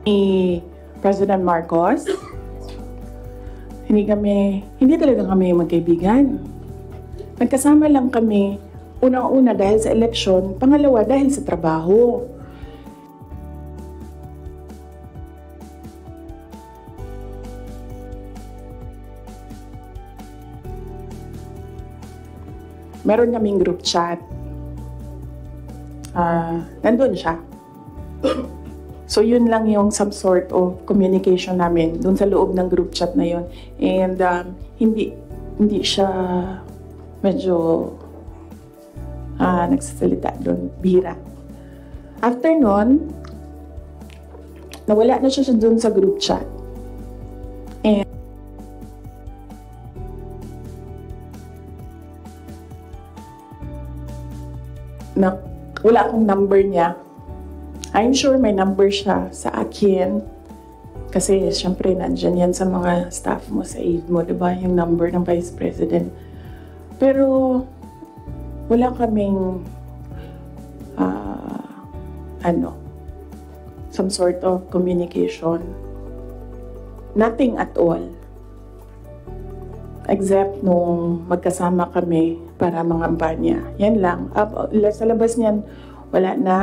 ni President Marcos. Hindi talaga kami magkaibigan. Nagkasama lang kami, unang-una dahil sa eleksyon, pangalawa dahil sa trabaho. Meron kaming group chat. Nandun siya. So yun lang yung some sort of communication namin dun sa loob ng group chat na yun. And hindi siya medyo nagsasalita dun, bihira. After nun, nawala na siya dun sa group chat. And wala akong number niya. I'm sure may number siya sa akin. Kasi syempre nandyan yan sa mga staff mo, sa aide mo, diba? Yung number ng Vice President. Pero wala kaming some sort of communication. Nothing at all. Except nung magkasama kami para mangampanya. Yan lang. Sa labas niyan, wala na.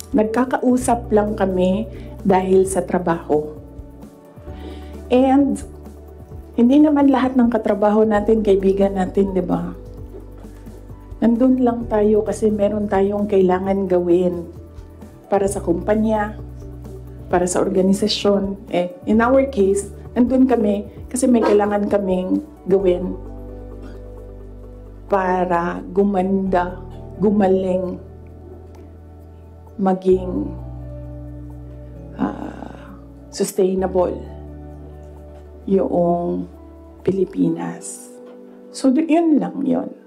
Nagkakausap lang kami dahil sa trabaho. And hindi naman lahat ng katrabaho natin, kaibigan natin, di ba? Nandun lang tayo kasi meron tayong kailangan gawin para sa kumpanya, para sa organisasyon. In our case, nandun kami kasi may kailangan kaming gawin para gumanda, gumaling, maging sustainable yung Pilipinas. So, yun lang yun.